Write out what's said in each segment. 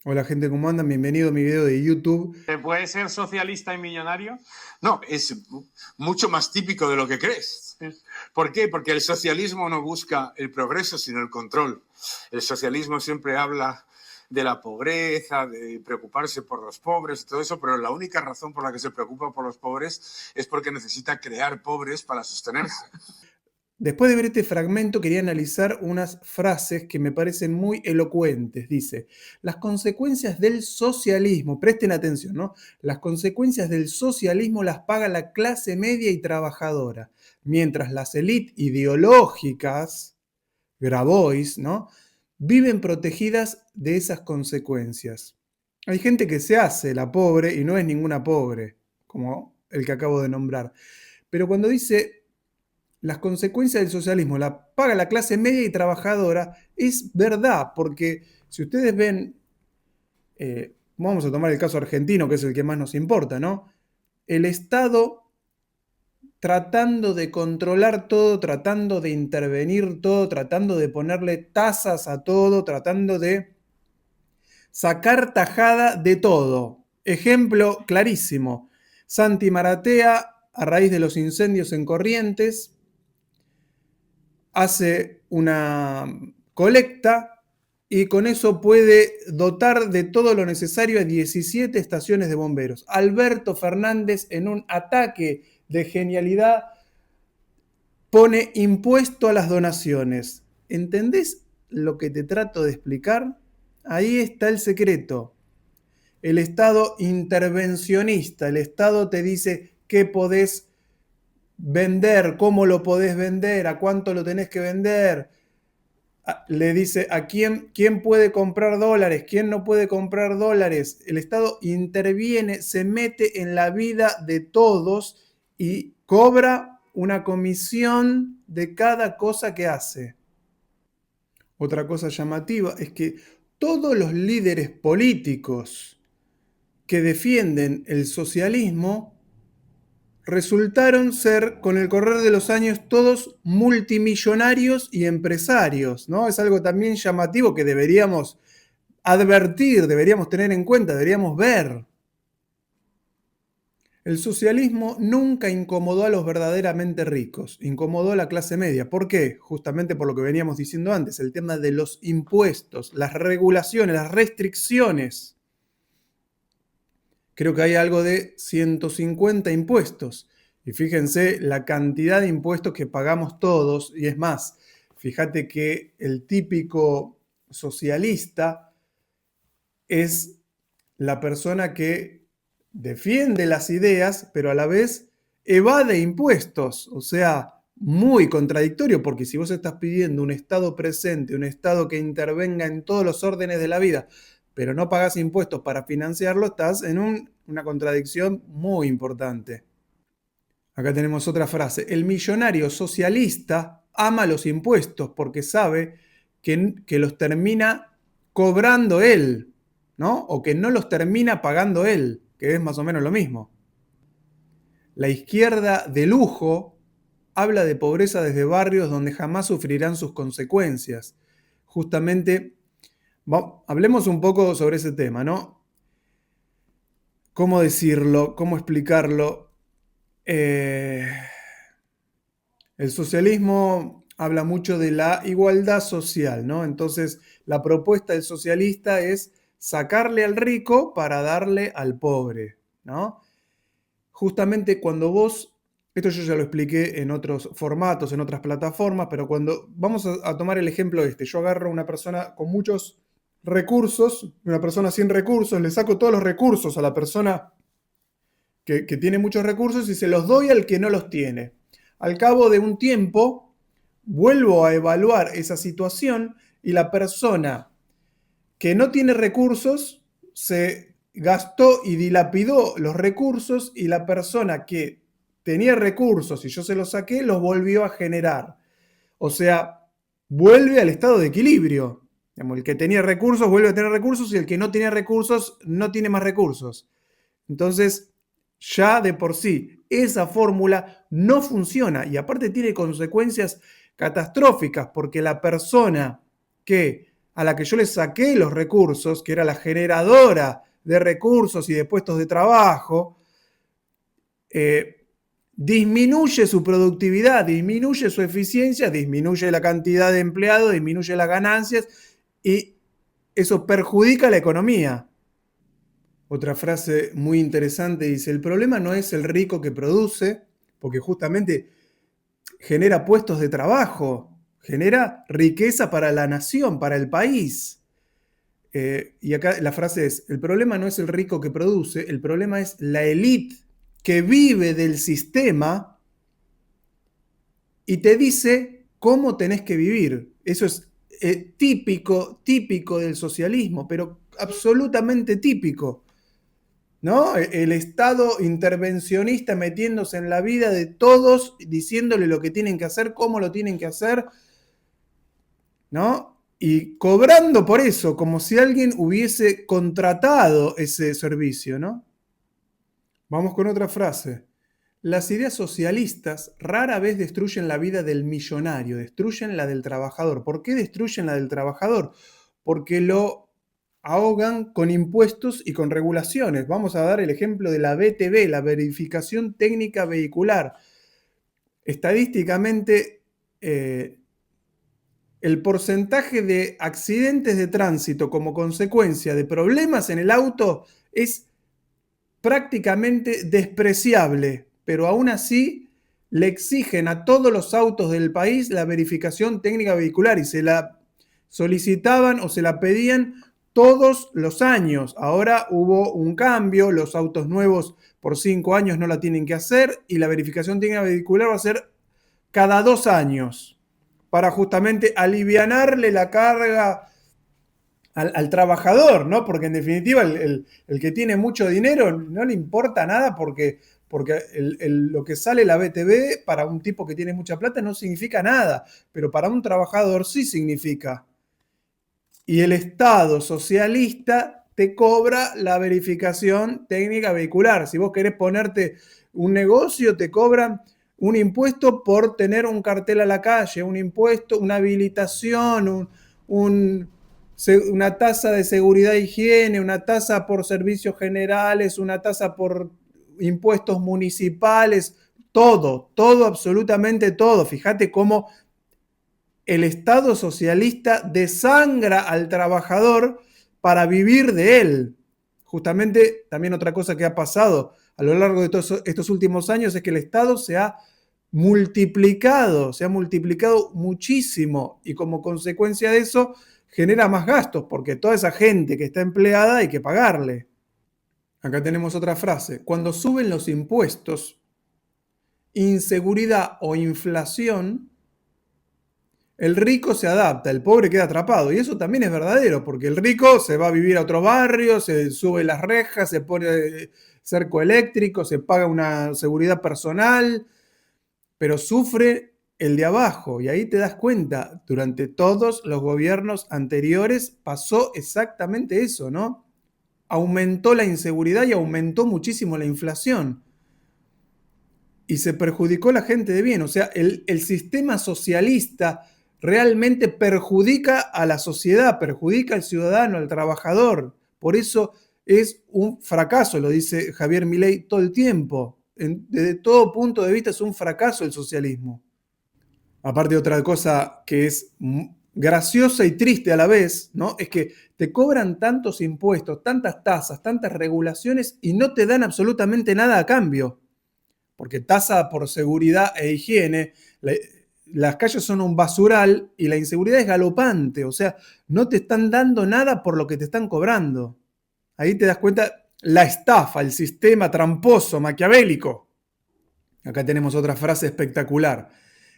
Hola gente, ¿cómo andan? Bienvenido a mi video de YouTube. ¿Puede ser socialista y millonario? No, es mucho más típico de lo que crees. ¿Por qué? Porque el socialismo no busca el progreso, sino el control. El socialismo siempre habla de la pobreza, de preocuparse por los pobres y todo eso, pero la única razón por la que se preocupa por los pobres es porque necesita crear pobres para sostenerse. Después de ver este fragmento, quería analizar unas frases que me parecen muy elocuentes. Dice, las consecuencias del socialismo, presten atención, ¿no? Las consecuencias del socialismo las paga la clase media y trabajadora, mientras las élites ideológicas, Grabois, ¿no? Viven protegidas de esas consecuencias. Hay gente que se hace la pobre y no es ninguna pobre, como el que acabo de nombrar. Pero cuando dice las consecuencias del socialismo las paga la clase media y trabajadora, es verdad, porque si ustedes ven, vamos a tomar el caso argentino, que es el que más nos importa, ¿no? El Estado tratando de controlar todo, tratando de intervenir todo, tratando de ponerle tasas a todo, tratando de sacar tajada de todo. Ejemplo clarísimo, Santi Maratea, a raíz de los incendios en Corrientes, hace una colecta y con eso puede dotar de todo lo necesario a 17 estaciones de bomberos. Alberto Fernández, en un ataque de genialidad, pone impuesto a las donaciones. ¿Entendés lo que te trato de explicar? Ahí está el secreto. El Estado intervencionista, el Estado te dice qué podés vender, cómo lo podés vender, a cuánto lo tenés que vender. Le dice a quién puede comprar dólares, quién no puede comprar dólares. El Estado interviene, se mete en la vida de todos y cobra una comisión de cada cosa que hace. Otra cosa llamativa es que todos los líderes políticos que defienden el socialismo resultaron ser, con el correr de los años, todos multimillonarios y empresarios, ¿no? Es algo también llamativo que deberíamos advertir, deberíamos tener en cuenta, deberíamos ver. El socialismo nunca incomodó a los verdaderamente ricos, incomodó a la clase media. ¿Por qué? Justamente por lo que veníamos diciendo antes, el tema de los impuestos, las regulaciones, las restricciones. Creo que hay algo de 150 impuestos. Y fíjense la cantidad de impuestos que pagamos todos. Y es más, fíjate que el típico socialista es la persona que defiende las ideas, pero a la vez evade impuestos. O sea, muy contradictorio, porque si vos estás pidiendo un Estado presente, un Estado que intervenga en todos los órdenes de la vida, pero no pagas impuestos para financiarlo, estás en una contradicción muy importante. Acá tenemos otra frase. El millonario socialista ama los impuestos porque sabe que los termina cobrando él, ¿no? O que no los termina pagando él, que es más o menos lo mismo. La izquierda de lujo habla de pobreza desde barrios donde jamás sufrirán sus consecuencias. Justamente, hablemos un poco sobre ese tema, ¿no? ¿Cómo decirlo? ¿Cómo explicarlo? El socialismo habla mucho de la igualdad social, ¿no? Entonces, la propuesta del socialista es sacarle al rico para darle al pobre, ¿no? Justamente cuando vos, esto yo ya lo expliqué en otros formatos, en otras plataformas, pero cuando vamos a tomar el ejemplo este, yo agarro a una persona con muchos recursos, una persona sin recursos, le saco todos los recursos a la persona que tiene muchos recursos y se los doy al que no los tiene. Al cabo de un tiempo, vuelvo a evaluar esa situación y la persona que no tiene recursos se gastó y dilapidó los recursos y la persona que tenía recursos y yo se los saqué, los volvió a generar. O sea, vuelve al estado de equilibrio. El que tenía recursos vuelve a tener recursos y el que no tenía recursos no tiene más recursos. Entonces, ya de por sí, esa fórmula no funciona y aparte tiene consecuencias catastróficas porque la persona que a la que yo le saqué los recursos, que era la generadora de recursos y de puestos de trabajo, disminuye su productividad, disminuye su eficiencia, disminuye la cantidad de empleados, disminuye las ganancias y eso perjudica la economía. Otra frase muy interesante dice, el problema no es el rico que produce, porque justamente genera puestos de trabajo, genera riqueza para la nación, para el país. Y acá la frase es, el problema no es el rico que produce, el problema es la élite que vive del sistema y te dice cómo tenés que vivir. Eso es típico del socialismo, pero absolutamente típico, ¿no? El Estado intervencionista metiéndose en la vida de todos, diciéndole lo que tienen que hacer, cómo lo tienen que hacer, ¿no? Y cobrando por eso, como si alguien hubiese contratado ese servicio, ¿no? Vamos con otra frase. Las ideas socialistas rara vez destruyen la vida del millonario, destruyen la del trabajador. ¿Por qué destruyen la del trabajador? Porque lo ahogan con impuestos y con regulaciones. Vamos a dar el ejemplo de la VTV, la verificación técnica vehicular. Estadísticamente, el porcentaje de accidentes de tránsito como consecuencia de problemas en el auto es prácticamente despreciable, pero aún así le exigen a todos los autos del país la verificación técnica vehicular y se la solicitaban o se la pedían todos los años. Ahora hubo un cambio, los autos nuevos por 5 años no la tienen que hacer y la verificación técnica vehicular va a ser cada 2 años para justamente alivianarle la carga al trabajador, ¿no? Porque en definitiva el que tiene mucho dinero no le importa nada porque lo que sale la BTV para un tipo que tiene mucha plata no significa nada, pero para un trabajador sí significa. Y el Estado socialista te cobra la verificación técnica vehicular. Si vos querés ponerte un negocio, te cobran un impuesto por tener un cartel a la calle, un impuesto, una habilitación, una tasa de seguridad e higiene, una tasa por servicios generales, una tasa por impuestos municipales, todo, absolutamente todo. Fíjate cómo el Estado socialista desangra al trabajador para vivir de él. Justamente también otra cosa que ha pasado a lo largo de todos estos últimos años es que el Estado se ha multiplicado muchísimo y como consecuencia de eso genera más gastos porque toda esa gente que está empleada hay que pagarle. Acá tenemos otra frase. Cuando suben los impuestos, inseguridad o inflación, el rico se adapta, el pobre queda atrapado. Y eso también es verdadero, porque el rico se va a vivir a otro barrio, se sube las rejas, se pone cerco eléctrico, se paga una seguridad personal, pero sufre el de abajo. Y ahí te das cuenta, durante todos los gobiernos anteriores pasó exactamente eso, ¿no? Aumentó la inseguridad y aumentó muchísimo la inflación. Y se perjudicó la gente de bien. O sea, el sistema socialista realmente perjudica a la sociedad, perjudica al ciudadano, al trabajador. Por eso es un fracaso, lo dice Javier Milei todo el tiempo. Desde todo punto de vista es un fracaso el socialismo. Aparte, otra cosa que es graciosa y triste a la vez, ¿no? Es que te cobran tantos impuestos, tantas tasas, tantas regulaciones y no te dan absolutamente nada a cambio. Porque tasa por seguridad e higiene, las calles son un basural y la inseguridad es galopante. O sea, no te están dando nada por lo que te están cobrando. Ahí te das cuenta la estafa, el sistema tramposo, maquiavélico. Acá tenemos otra frase espectacular.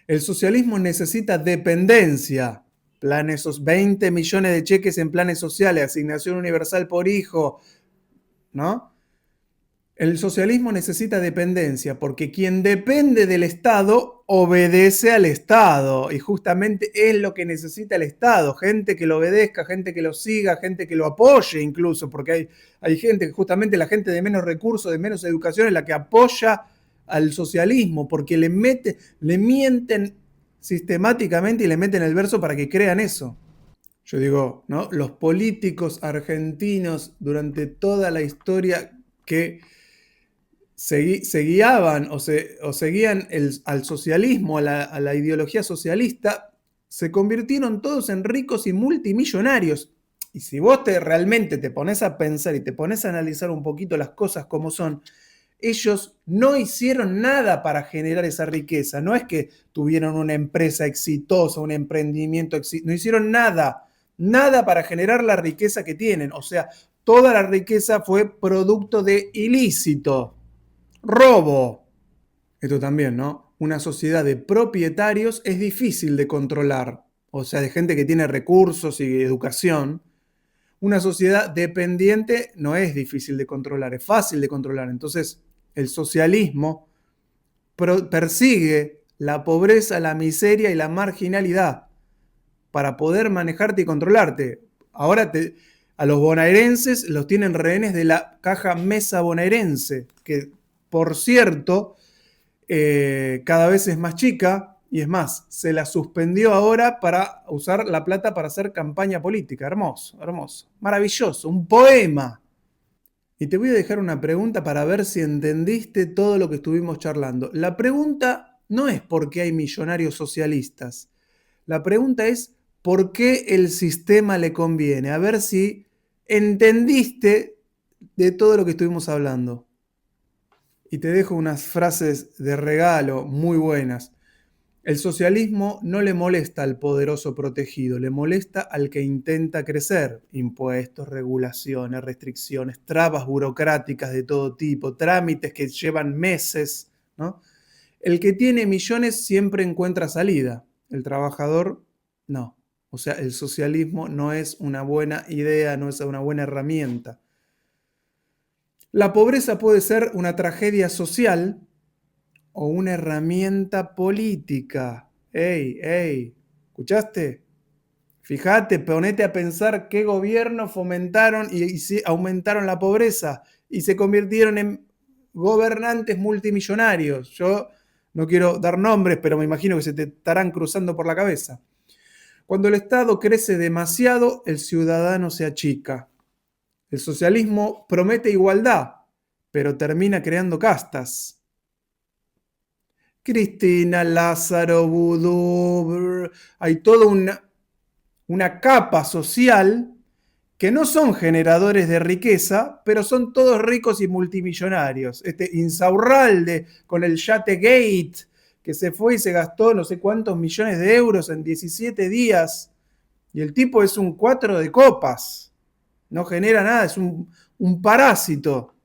El socialismo necesita dependencia. Planes, 20 millones de cheques en planes sociales, asignación universal por hijo, ¿no? El socialismo necesita dependencia porque quien depende del Estado obedece al Estado y justamente es lo que necesita el Estado, gente que lo obedezca, gente que lo siga, gente que lo apoye incluso, porque hay gente, justamente la gente de menos recursos, de menos educación es la que apoya al socialismo porque le mienten sistemáticamente y le meten el verso para que crean eso. Yo digo, ¿no? Los políticos argentinos durante toda la historia que se guiaban o seguían al socialismo, a la ideología socialista, se convirtieron todos en ricos y multimillonarios. Y si vos realmente te pones a pensar y te pones a analizar un poquito las cosas como son, ellos no hicieron nada para generar esa riqueza. No es que tuvieron una empresa exitosa, un emprendimiento exitoso. No hicieron nada, nada para generar la riqueza que tienen. O sea, toda la riqueza fue producto de ilícito, robo. Esto también, ¿no? Una sociedad de propietarios es difícil de controlar. O sea, de gente que tiene recursos y educación. Una sociedad dependiente no es difícil de controlar, es fácil de controlar. Entonces, el socialismo persigue la pobreza, la miseria y la marginalidad para poder manejarte y controlarte. Ahora a los bonaerenses los tienen rehenes de la caja Mesa bonaerense, que por cierto, cada vez es más chica y es más, se la suspendió ahora para usar la plata para hacer campaña política. Hermoso, hermoso, maravilloso, un poema. Y te voy a dejar una pregunta para ver si entendiste todo lo que estuvimos charlando. La pregunta no es por qué hay millonarios socialistas. La pregunta es por qué el sistema le conviene. A ver si entendiste de todo lo que estuvimos hablando. Y te dejo unas frases de regalo muy buenas. El socialismo no le molesta al poderoso protegido, le molesta al que intenta crecer. Impuestos, regulaciones, restricciones, trabas burocráticas de todo tipo, trámites que llevan meses, ¿no? El que tiene millones siempre encuentra salida, el trabajador no. O sea, el socialismo no es una buena idea, no es una buena herramienta. La pobreza puede ser una tragedia social o una herramienta política. ¡Ey! ¿Escuchaste? Fíjate, ponete a pensar qué gobiernos fomentaron y aumentaron la pobreza y se convirtieron en gobernantes multimillonarios. Yo no quiero dar nombres, pero me imagino que se te estarán cruzando por la cabeza. Cuando el Estado crece demasiado, el ciudadano se achica. El socialismo promete igualdad, pero termina creando castas. Cristina, Lázaro, Vudú, hay toda una capa social que no son generadores de riqueza, pero son todos ricos y multimillonarios. Este Insaurralde con el Yate Gate, que se fue y se gastó no sé cuántos millones de euros en 17 días, y el tipo es un 4 de copas, no genera nada, es un parásito.